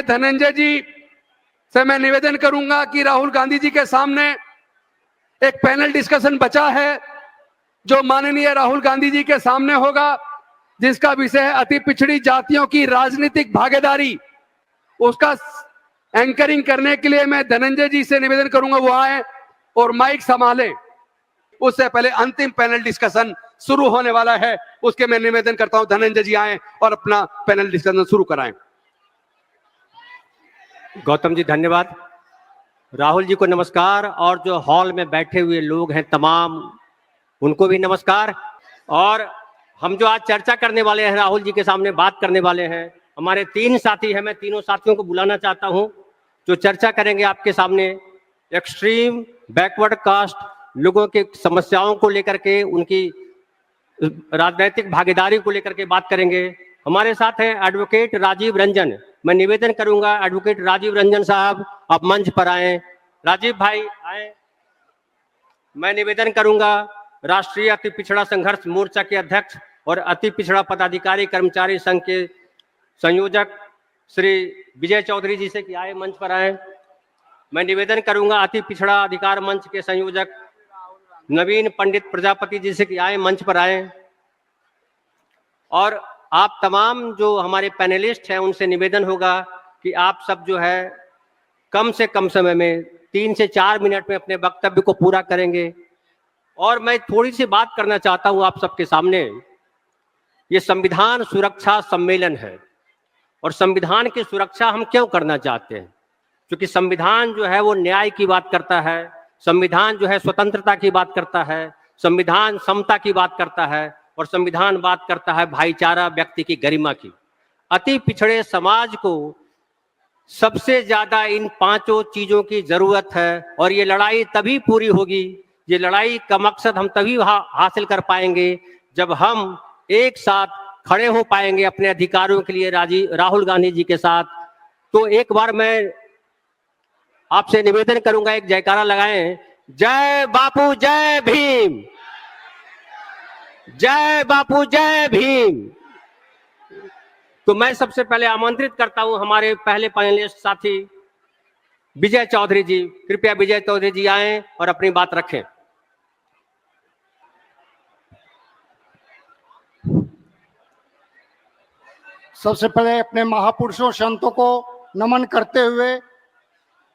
धनंजय जी से मैं निवेदन करूंगा कि राहुल गांधी जी के सामने एक पैनल डिस्कशन बचा है जो माननीय राहुल गांधी जी के सामने होगा, जिसका विषय है अति पिछड़ी जातियों की राजनीतिक भागीदारी। उसका एंकरिंग करने के लिए मैं धनंजय जी से निवेदन करूंगा वो आए और माइक संभाले। उससे पहले अंतिम पैनल डिस्कशन शुरू होने वाला है, उसके मैं निवेदन करता हूं धनंजय जी आए और अपना पैनल डिस्कशन शुरू कराएं। गौतम जी धन्यवाद। राहुल जी को नमस्कार, और जो हॉल में बैठे हुए लोग हैं तमाम उनको भी नमस्कार। और हम जो आज चर्चा करने वाले हैं, राहुल जी के सामने बात करने वाले हैं, हमारे 3 साथी हैं। मैं तीनों साथियों को बुलाना चाहता हूं जो चर्चा करेंगे आपके सामने। एक्सट्रीम बैकवर्ड कास्ट लोगों की समस्याओं को लेकर के, उनकी राजनीतिक भागीदारी को लेकर के बात करेंगे। हमारे साथ हैं एडवोकेट राजीव रंजन। मैं निवेदन करूंगा एडवोकेट राजीव रंजन साहब आप मंच पर आए। राजीव भाई आए। मैं निवेदन करूंगा राष्ट्रीय अति पिछड़ा संघर्ष मोर्चा के अध्यक्ष और अति पिछड़ा पदाधिकारी कर्मचारी संघ के संयोजक श्री विजय चौधरी जी से कि आए मंच पर आए। मैं निवेदन करूंगा अति पिछड़ा अधिकार मंच के संयोजक नवीन पंडित प्रजापति जी से कि आए मंच पर आए। और आप तमाम जो हमारे पैनलिस्ट हैं उनसे निवेदन होगा कि आप सब जो है कम से कम समय में 3 से 4 मिनट में अपने वक्तव्य को पूरा करेंगे। और मैं थोड़ी सी बात करना चाहता हूं आप सबके सामने। ये संविधान सुरक्षा सम्मेलन है, और संविधान की सुरक्षा हम क्यों करना चाहते हैं? क्योंकि संविधान जो है वो न्याय की बात करता है, संविधान जो है स्वतंत्रता की बात करता है, संविधान समता की बात करता है, और संविधान बात करता है भाईचारा, व्यक्ति की गरिमा की। अति पिछड़े समाज को सबसे ज्यादा इन 5 चीजों की जरूरत है, और ये लड़ाई तभी पूरी होगी, ये लड़ाई का मकसद हम तभी हासिल कर पाएंगे जब हम एक साथ खड़े हो पाएंगे अपने अधिकारों के लिए राहुल गांधी जी के साथ। तो एक बार मैं आपसे निवेदन करूंगा, एक जयकारा लगाएं। जय बापू जय भीम, जय बापू जय भीम। तो मैं सबसे पहले आमंत्रित करता हूं हमारे पहले पैनलिस्ट साथी विजय चौधरी जी। कृपया विजय चौधरी जी आएं और अपनी बात रखें। सबसे पहले अपने महापुरुषों संतों को नमन करते हुए,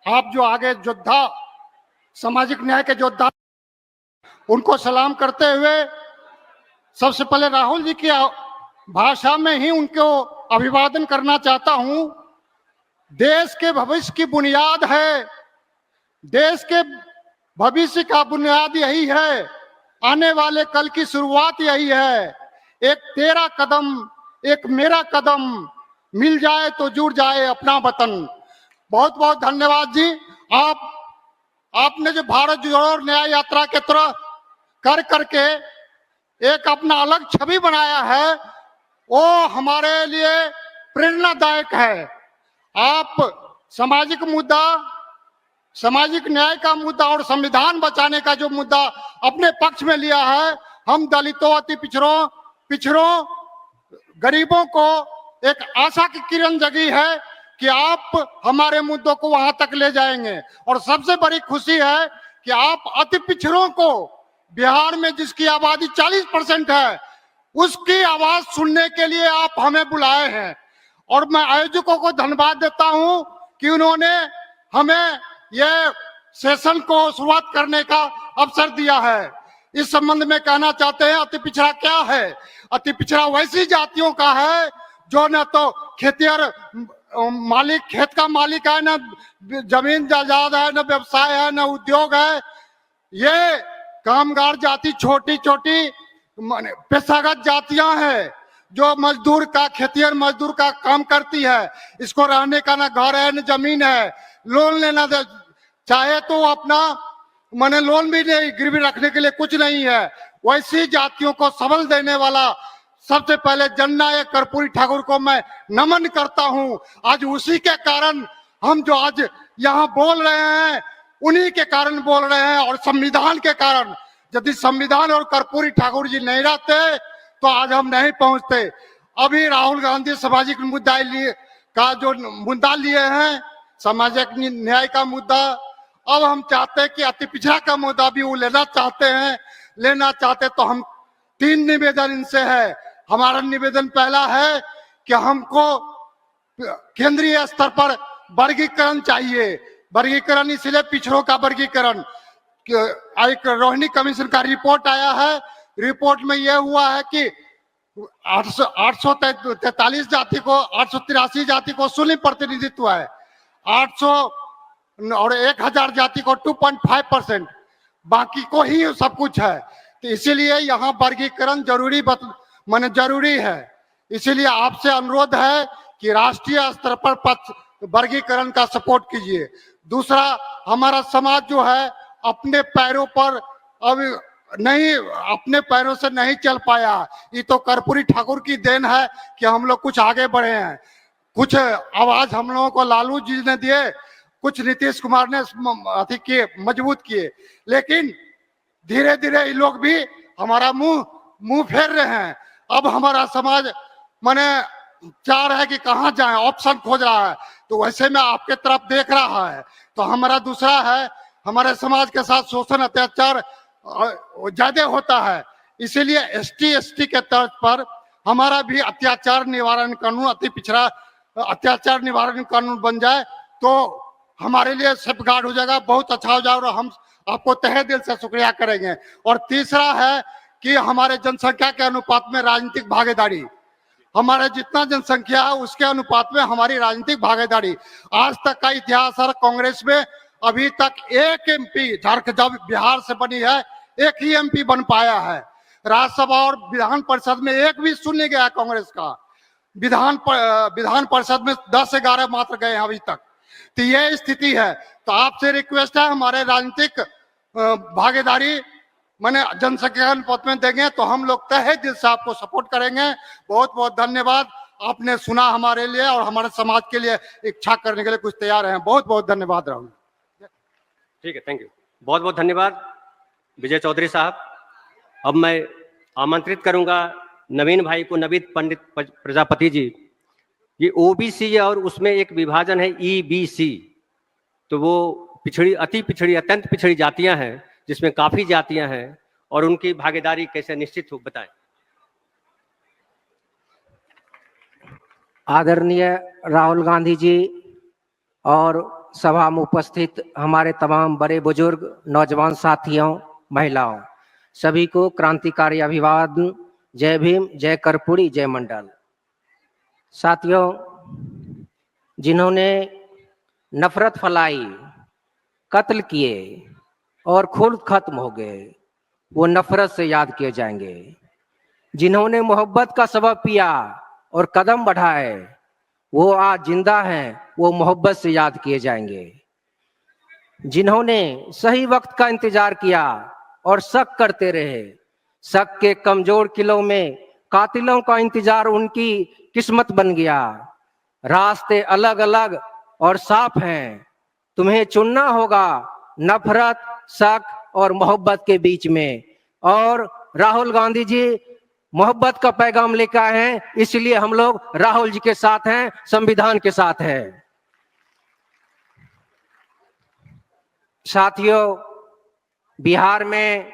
आप जो आगे योद्धा, सामाजिक न्याय के योद्धा, उनको सलाम करते हुए सबसे पहले राहुल जी की भाषा में ही उनको अभिवादन करना चाहता हूं। देश के भविष्य की बुनियाद है, देश के भविष्य का बुनियाद यही है, आने वाले कल की शुरुआत यही है। एक तेरा कदम एक मेरा कदम, मिल जाए तो जुड़ जाए अपना वतन। बहुत बहुत धन्यवाद जी। आपने जो भारत जोड़ो न्याय यात्रा के तरह कर करके एक अपना अलग छवि बनाया है, वो हमारे लिए प्रेरणादायक है। आप सामाजिक मुद्दा, सामाजिक न्याय का मुद्दा और संविधान बचाने का जो मुद्दा अपने पक्ष में लिया है, हम दलितों, अति पिछड़ों गरीबों को एक आशा की किरण जगी है कि आप हमारे मुद्दों को वहां तक ले जाएंगे। और सबसे बड़ी खुशी है कि आप अति पिछड़ों को, बिहार में जिसकी आबादी 40% है, उसकी आवाज सुनने के लिए आप हमें बुलाए हैं। और मैं आयोजकों को धन्यवाद देता हूं कि उन्होंने हमें यह सेशन को शुरुआत करने का अवसर दिया है। इस संबंध में कहना चाहते हैं अति पिछड़ा क्या है? अति पिछड़ा वैसी जातियों का है जो न तो खेतिहर मालिक, खेत का मालिक है, न जमीन जायदाद है, न व्यवसाय है, न उद्योग है। ये कामगार जाति, छोटी छोटी पेशागत जातियां हैं जो मजदूर का, खेतिहर मजदूर का काम करती है। इसको रहने का न घर है, न जमीन है। लोन लेना चाहे तो अपना मैंने लोन भी नहीं, गिरवी रखने के लिए कुछ नहीं है। वैसी जातियों को सबल देने वाला सबसे पहले जननायक कर्पूरी ठाकुर को मैं नमन करता हूं। आज उसी के कारण हम जो आज यहाँ बोल रहे हैं, उन्हीं के कारण बोल रहे हैं, और संविधान के कारण। यदि संविधान और कर्पूरी ठाकुर जी नहीं रहते तो आज हम नहीं पहुंचते। अभी राहुल गांधी सामाजिक मुद्दा लिए का जो मुद्दा लिए हैं, सामाजिक न्याय का मुद्दा, अब हम चाहते हैं कि अति पिछड़ा का मुद्दा भी वो लेना चाहते तो हम 3 निवेदन इनसे है। हमारा निवेदन पहला है कि हमको केंद्रीय स्तर पर वर्गीकरण चाहिए। वर्गीकरण इसलिए पिछड़ों का वर्गीकरण, एक रोहिणी कमीशन का रिपोर्ट आया है। रिपोर्ट में यह हुआ है कि 843 जाति को, 883 जाति को शून्य प्रतिनिधित्व है, 800 और 1000 जाति को 2.5%, बाकी को ही सब कुछ है। तो इसीलिए यहाँ वर्गीकरण जरूरी है। इसीलिए आपसे अनुरोध है कि राष्ट्रीय स्तर पर वर्गीकरण का सपोर्ट कीजिए। दूसरा, हमारा समाज जो है अपने पैरों पर अपने पैरों से नहीं चल पाया। ये तो कर्पूरी ठाकुर की देन है कि हम लोग कुछ आगे बढ़े हैं। कुछ आवाज हम लोगों को लालू जी ने दिए, कुछ नीतीश कुमार ने मजबूत किए, लेकिन धीरे धीरे ये लोग भी हमारा मुंह फेर रहे हैं। अब हमारा समाज माने चाह रहा है कि कहाँ जाए, ऑप्शन खोज रहा है। तो वैसे में आपके तरफ देख रहा है। तो हमारा दूसरा है, हमारे समाज के साथ शोषण अत्याचार ज्यादा होता है। इसीलिए ST के तर्ज पर हमारा भी अत्याचार निवारण कानून, अति पिछड़ा अत्याचार निवारण कानून बन जाए तो हमारे लिए सेफगार्ड हो जाएगा, बहुत अच्छा हो जाएगा और हम आपको तहे दिल से शुक्रिया करेंगे। और तीसरा है कि हमारे जनसंख्या के अनुपात में राजनीतिक भागीदारी, हमारे जितना जनसंख्या है उसके अनुपात में हमारी राजनीतिक भागीदारी। आज तक का इतिहास है, कांग्रेस में अभी तक एक MP, झारखंड जब बिहार से बनी है, एक ही MP बन पाया है। राज्यसभा और विधान परिषद में एक भी सुन नहीं गया कांग्रेस का। विधान परिषद में 10-11 मात्र गए हैं अभी तक। तो ये स्थिति है। तो आपसे रिक्वेस्ट है, हमारे राजनीतिक भागीदारी मैंने जनसंख्या अनुपात में देंगे तो हम लोग तहे दिल से आपको सपोर्ट करेंगे। बहुत बहुत धन्यवाद, आपने सुना हमारे लिए और हमारे समाज के लिए इच्छा करने के लिए कुछ तैयार हैं। बहुत बहुत धन्यवाद राहुल। ठीक है, थैंक यू, बहुत बहुत धन्यवाद विजय चौधरी साहब। अब मैं आमंत्रित करूंगा नवीन भाई को, नवीन पंडित प्रजापति जी। ये OBC और उसमें एक विभाजन है EBC, तो वो पिछड़ी, अति पिछड़ी, अत्यंत पिछड़ी जातियां हैं, जिसमें काफी जातियां हैं, और उनकी भागीदारी कैसे निश्चित हो, बताएं। आदरणीय राहुल गांधी जी और सभा में उपस्थित हमारे तमाम बड़े बुजुर्ग, नौजवान साथियों, महिलाओं, सभी को क्रांतिकारी अभिवादन। जय भीम, जय कर्पूरी, जय मंडल। साथियों, जिन्होंने नफरत फैलाई, कत्ल किए और खुद खत्म हो गए, वो नफरत से याद किए जाएंगे। जिन्होंने मोहब्बत का सबब पिया और कदम बढ़ाए, वो आज जिंदा हैं, वो मोहब्बत से याद किए जाएंगे। जिन्होंने सही वक्त का इंतजार किया और शक करते रहे, शक के कमजोर किलों में कातिलों का इंतजार उनकी किस्मत बन गया। रास्ते अलग अलग और साफ हैं, तुम्हें चुनना होगा नफरत, शक और मोहब्बत के बीच में। और राहुल गांधी जी मोहब्बत का पैगाम लेकर आए हैं, इसलिए हम लोग राहुल जी के साथ हैं, संविधान के साथ हैं। साथियों, बिहार में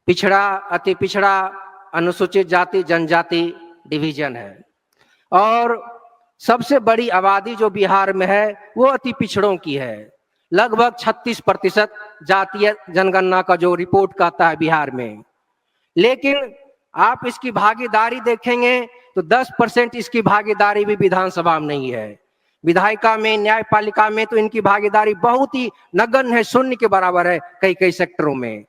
पिछड़ा, अति पिछड़ा, अनुसूचित जाति, जनजाति डिवीजन है और सबसे बड़ी आबादी जो बिहार में है वो अति पिछड़ों की है। लगभग 36% जातीय जनगणना का जो रिपोर्ट कहता है बिहार में। लेकिन आप इसकी भागीदारी देखेंगे तो 10% इसकी भागीदारी भी विधानसभा में नहीं है। विधायिका में, न्यायपालिका में तो इनकी भागीदारी बहुत ही नगण्य है, शून्य के बराबर है कई कई सेक्टरों में।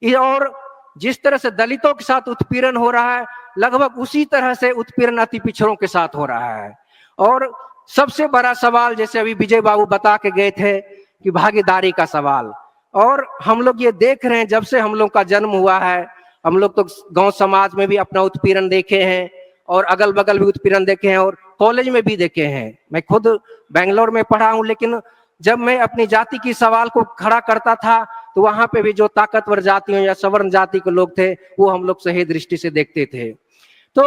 और जिस तरह से दलितों के साथ उत्पीड़न हो रहा है, लगभग उसी तरह से उत्पीड़न अति पिछड़ों के साथ हो रहा है। और सबसे बड़ा सवाल, जैसे अभी विजय बाबू बता के गए थे, कि भागीदारी का सवाल। और हम लोग ये देख रहे हैं, जब से हम लोग का जन्म हुआ है, हम लोग तो गांव समाज में भी अपना उत्पीड़न देखे हैं और अगल बगल भी उत्पीड़न देखे हैं और कॉलेज में भी देखे हैं। मैं खुद बेंगलोर में पढ़ा हूं, लेकिन जब मैं अपनी जाति की सवाल को खड़ा करता था तो वहां पे भी जो ताकतवर जातियों या सवर्ण जाति के लोग थे वो हम लोग सही दृष्टि से देखते थे। तो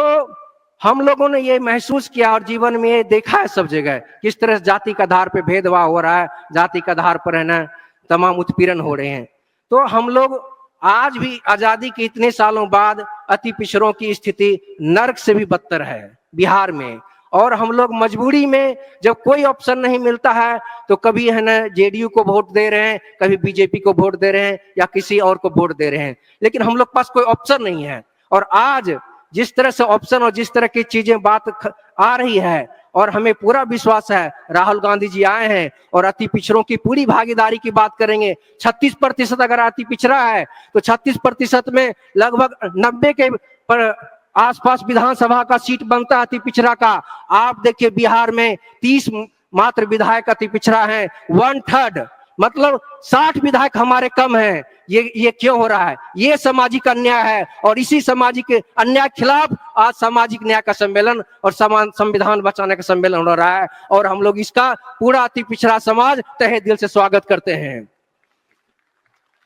हम लोगों ने ये महसूस किया और जीवन में ये देखा है सब जगह किस तरह से जाति के आधार पर भेदभाव हो रहा है, जाति के आधार पर है ना तमाम उत्पीड़न हो रहे हैं। तो हम लोग आज भी आजादी के इतने सालों बाद अति पिछड़ों की स्थिति नर्क से भी बदतर है बिहार में। और हम लोग मजबूरी में जब कोई ऑप्शन नहीं मिलता है तो कभी है ना जेडीयू को वोट दे रहे हैं, कभी बीजेपी को वोट दे रहे हैं या किसी और को वोट दे रहे हैं, लेकिन हम लोग पास कोई ऑप्शन नहीं है। और आज जिस तरह से ऑप्शन और जिस तरह की चीजें बात आ रही है और हमें पूरा विश्वास है राहुल गांधी जी आए हैं और अति पिछड़ों की पूरी भागीदारी की बात करेंगे। 36% अगर अति पिछड़ा है तो 36% में लगभग 90 के पर आसपास विधानसभा का सीट बनता है अति पिछड़ा का। आप देखिए बिहार में 30 मात्र विधायक अति पिछड़ा है, 1/3 मतलब 60 विधायक हमारे कम हैं। ये क्यों हो रहा है? ये सामाजिक अन्याय है और इसी सामाजिक अन्याय के खिलाफ आज सामाजिक न्याय का सम्मेलन और संविधान बचाने का सम्मेलन हो रहा है और हम लोग इसका पूरा अति पिछड़ा समाज तहे दिल से स्वागत करते हैं।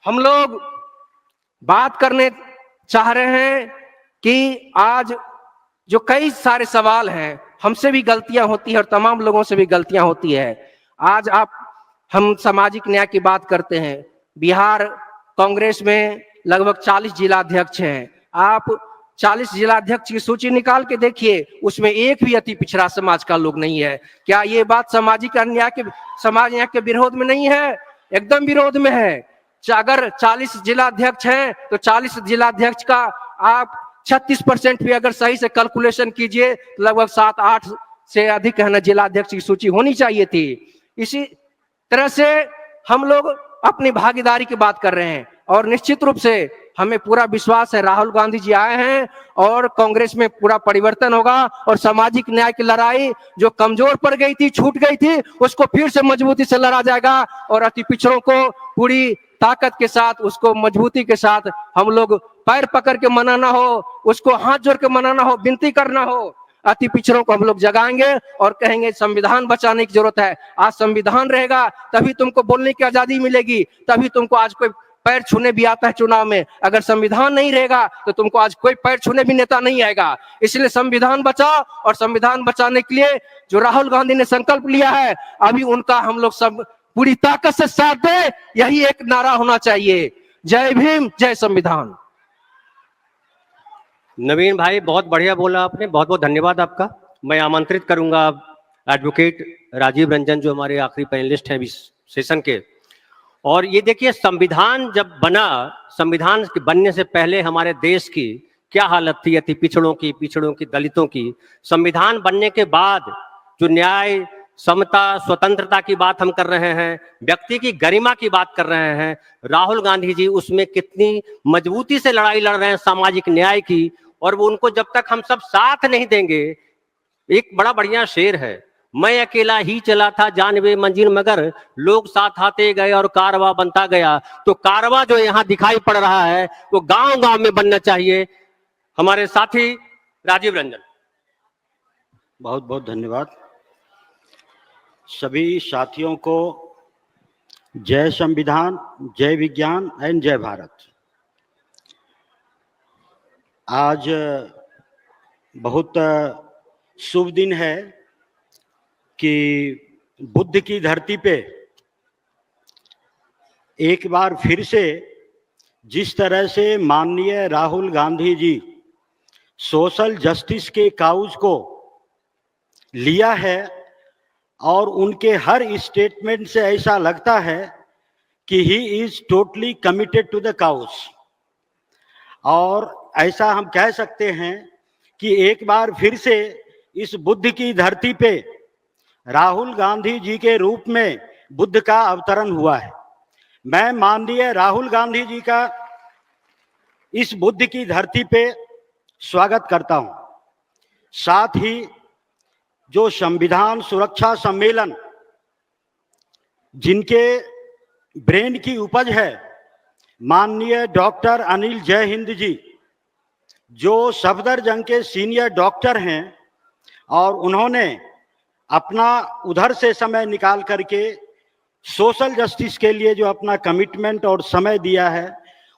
हम लोग बात करने चाह रहे हैं कि आज जो कई सारे सवाल हैं, हमसे भी गलतियां होती है और तमाम लोगों से भी गलतियां होती है। आज हम सामाजिक न्याय की बात करते हैं। बिहार कांग्रेस में लगभग 40 जिलाध्यक्ष हैं। आप 40 जिलाध्यक्ष की सूची निकाल के देखिए, उसमें एक भी अति पिछड़ा समाज का लोग नहीं है। क्या ये बात सामाजिक अन्याय के समाज न्याय के विरोध में नहीं है? एकदम विरोध में है। अगर 40 जिलाध्यक्ष हैं तो 40 जिलाध्यक्ष का आप 36% भी अगर सही से कैलकुलेशन कीजिए तो लगभग 7-8 से अधिक है ना जिलाध्यक्ष की सूची होनी चाहिए थी। इसी तरह से हम लोग अपनी भागीदारी की बात कर रहे हैं और निश्चित रूप से हमें पूरा विश्वास है राहुल गांधी जी आए हैं और कांग्रेस में पूरा परिवर्तन होगा और सामाजिक न्याय की लड़ाई जो कमजोर पड़ गई थी, छूट गई थी, उसको फिर से मजबूती से लड़ा जाएगा और अति पिछड़ों को पूरी ताकत के साथ, उसको मजबूती के साथ हम लोग पैर पकड़ के मनाना हो, उसको हाथ जोड़ के मनाना हो, विनती करना हो। अति पिछड़ों को हम लोग जगाएंगे और कहेंगे संविधान बचाने की जरूरत है। आज संविधान रहेगा तभी तुमको बोलने की आजादी मिलेगी, तभी तुमको आज कोई पैर छूने भी आता है चुनाव में। अगर संविधान नहीं रहेगा तो तुमको आज कोई पैर छूने भी नेता नहीं आएगा। इसलिए संविधान बचाओ और संविधान बचाने के लिए जो राहुल गांधी ने संकल्प लिया है अभी उनका हम लोग सब पूरी ताकत से साथ दे, यही एक नारा होना चाहिए। जय भीम, जय संविधान। नवीन भाई बहुत बढ़िया बोला आपने, बहुत बहुत धन्यवाद आपका। मैं आमंत्रित करूंगा एडवोकेट राजीव रंजन जो हमारे आखिरी पैनलिस्ट हैं इस सेशन के। और ये देखिए संविधान जब बना, संविधान के बनने से पहले हमारे देश की क्या हालत थी, अति पिछड़ों की, दलितों की। संविधान बनने के बाद जो न्याय, समता, स्वतंत्रता की बात हम कर रहे हैं, व्यक्ति की गरिमा की बात कर रहे हैं, राहुल गांधी जी उसमें कितनी मजबूती से लड़ाई लड़ रहे हैं सामाजिक न्याय की। और वो उनको जब तक हम सब साथ नहीं देंगे, एक बड़ा बढ़िया शेर है, मैं अकेला ही चला था जानवे मंजिल मगर लोग साथ आते गए और कारवा बनता गया। तो कारवा जो यहाँ दिखाई पड़ रहा है वो गांव गांव में बनना चाहिए। हमारे साथी राजीव रंजन। बहुत बहुत धन्यवाद। सभी साथियों को जय संविधान, जय विज्ञान एंड जय भारत। आज बहुत शुभ दिन है कि बुद्ध की धरती पे एक बार फिर से जिस तरह से माननीय राहुल गांधी जी सोशल जस्टिस के काउज को लिया है और उनके हर स्टेटमेंट से ऐसा लगता है कि he is totally committed to the cause. और ऐसा हम कह सकते हैं कि एक बार फिर से इस बुद्ध की धरती पे राहुल गांधी जी के रूप में बुद्ध का अवतरण हुआ है। मैं माननीय राहुल गांधी जी का इस बुद्ध की धरती पे स्वागत करता हूं। साथ ही जो संविधान सुरक्षा सम्मेलन जिनके ब्रेन की उपज है माननीय डॉक्टर अनिल जय हिंद जी, जो सफदरजंग के सीनियर डॉक्टर हैं और उन्होंने अपना उधर से समय निकाल करके सोशल जस्टिस के लिए जो अपना कमिटमेंट और समय दिया है,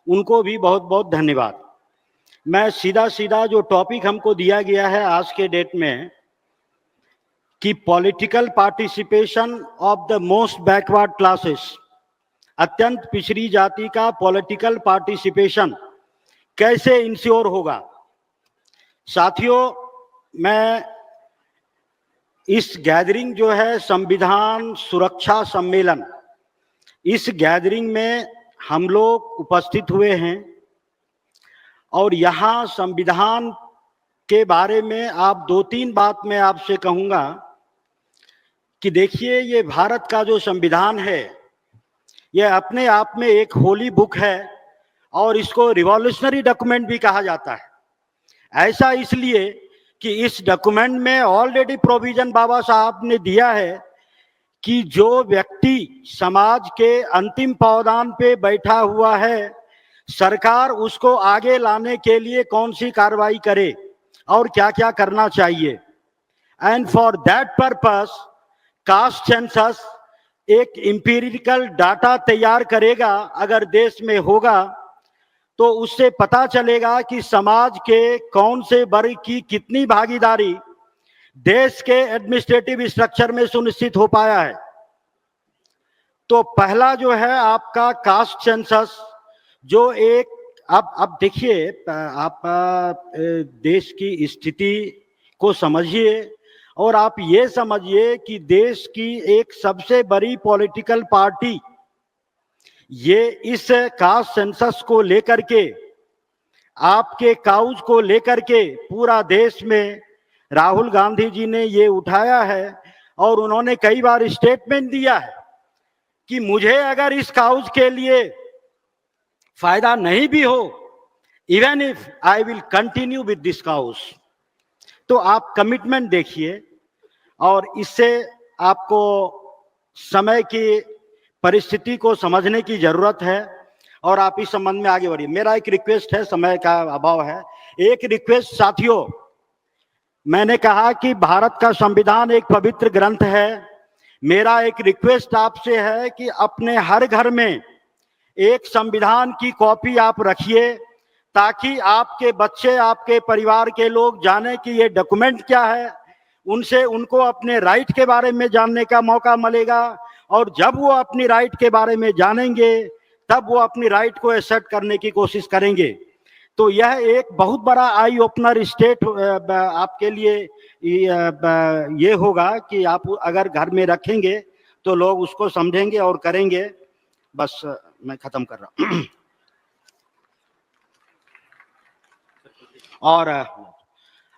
उनको भी बहुत बहुत धन्यवाद। मैं सीधा सीधा जो टॉपिक हमको दिया गया है आज के डेट में कि political participation of the most backward classes, अत्यंत पिछड़ी जाति का पॉलिटिकल पार्टिसिपेशन कैसे इंश्योर होगा। साथियों, मैं इस गैदरिंग जो है संविधान सुरक्षा सम्मेलन, इस गैदरिंग में हम लोग उपस्थित हुए हैं और यहाँ संविधान के बारे में आप 2-3 बात मैं आपसे कहूँगा कि देखिए, ये भारत का जो संविधान है ये अपने आप में एक होली बुक है और इसको रिवॉल्यूशनरी डॉक्यूमेंट भी कहा जाता है। ऐसा इसलिए कि इस डॉक्यूमेंट में ऑलरेडी प्रोविजन बाबा साहब ने दिया है कि जो व्यक्ति समाज के अंतिम पावदान पे बैठा हुआ है, सरकार उसको आगे लाने के लिए कौन सी कार्रवाई करे और क्या क्या करना चाहिए। And for that purpose caste census एक इंपीरिकल डाटा तैयार करेगा। अगर देश में होगा तो उससे पता चलेगा कि समाज के कौन से वर्ग की कितनी भागीदारी देश के एडमिनिस्ट्रेटिव स्ट्रक्चर में सुनिश्चित हो पाया है। तो पहला जो है आपका कास्ट सेंसस, जो एक अब देखिए, आप देश की स्थिति को समझिए और आप ये समझिए कि देश की एक सबसे बड़ी पॉलिटिकल पार्टी ये इस कास्ट सेंसस को लेकर के, आपके काउज को लेकर के पूरा देश में राहुल गांधी जी ने ये उठाया है और उन्होंने कई बार स्टेटमेंट दिया है कि मुझे अगर इस काउज के लिए फायदा नहीं भी हो, even if I will continue with this cause. तो आप कमिटमेंट देखिए और इससे आपको समय की परिस्थिति को समझने की जरूरत है और आप इस संबंध में आगे बढ़िए। मेरा एक रिक्वेस्ट है, समय का अभाव है, एक रिक्वेस्ट साथियों, मैंने कहा कि भारत का संविधान एक पवित्र ग्रंथ है। मेरा एक रिक्वेस्ट आपसे है कि अपने हर घर में एक संविधान की कॉपी आप रखिए ताकि आपके बच्चे, आपके परिवार के लोग जाने कि ये डॉक्यूमेंट क्या है, उनसे उनको अपने राइट के बारे में जानने का मौका मिलेगा और जब वो अपनी राइट के बारे में जानेंगे तब वो अपनी राइट को एसेट करने की कोशिश करेंगे। तो यह एक बहुत बड़ा आई ओपनर स्टेट आपके लिए ये होगा कि आप अगर घर में रखेंगे तो लोग उसको समझेंगे और करेंगे। बस मैं खत्म कर रहा हूँ।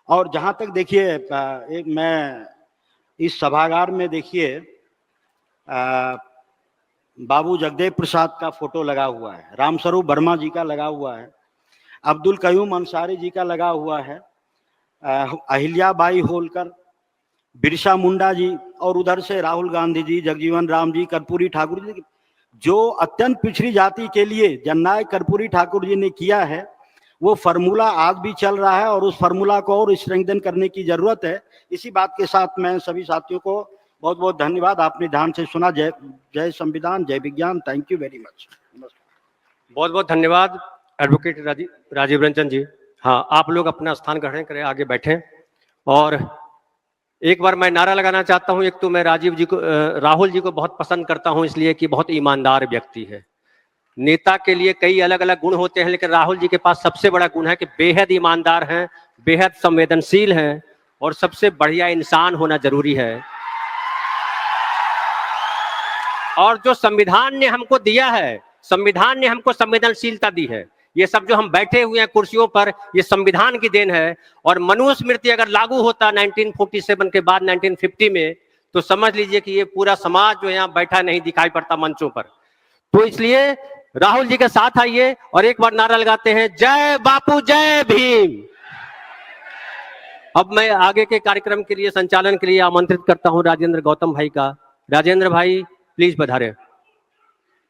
और जहां तक देखिए, एक मैं इस सभागार में देखिए बाबू जगदेव प्रसाद का फोटो लगा हुआ है, रामस्वरूप वर्मा जी का लगा हुआ है, अब्दुल कयूम अंसारी जी का लगा हुआ है, अहिल्याबाई होलकर, बिरसा मुंडा जी और उधर से राहुल गांधी जी, जगजीवन राम जी, कर्पूरी ठाकुर जी, जो अत्यंत पिछड़ी जाति के लिए जननायक कर्पूरी ठाकुर जी ने किया है, वो फार्मूला आज भी चल रहा है और उस फार्मूला को और स्ट्रेंथन करने की जरूरत है। इसी बात के साथ मैं सभी साथियों को बहुत बहुत धन्यवाद, आपने ध्यान से सुना। जय संविधान, जय विज्ञान। Thank you very much. बहुत बहुत धन्यवाद एडवोकेट राजीव रंजन जी। हाँ, आप लोग अपना स्थान ग्रहण करें, आगे बैठें। और एक बार मैं नारा लगाना चाहता हूं। एक तो मैं राहुल जी को बहुत पसंद करता हूं इसलिए कि बहुत ईमानदार व्यक्ति है। नेता के लिए कई अलग अलग गुण होते हैं, लेकिन राहुल जी के पास सबसे बड़ा गुण है कि बेहद ईमानदार हैं, बेहद संवेदनशील हैं और सबसे बढ़िया इंसान होना जरूरी है। और जो संविधान ने हमको दिया है, संविधान ने हमको संवेदनशीलता दी है। ये सब जो हम बैठे हुए हैं कुर्सियों पर, ये संविधान की देन है। और मनुस्मृति अगर लागू होता 1947 के बाद 1950 में, तो समझ लीजिए कि ये पूरा समाज जो यहाँ बैठा नहीं दिखाई पड़ता मंचों पर। तो इसलिए राहुल जी के साथ आइए और एक बार नारा लगाते हैं, जय बापू जय भीम। अब मैं आगे के कार्यक्रम के लिए, संचालन के लिए आमंत्रित करता हूं राजेंद्र गौतम भाई का। राजेंद्र भाई प्लीज पधारें।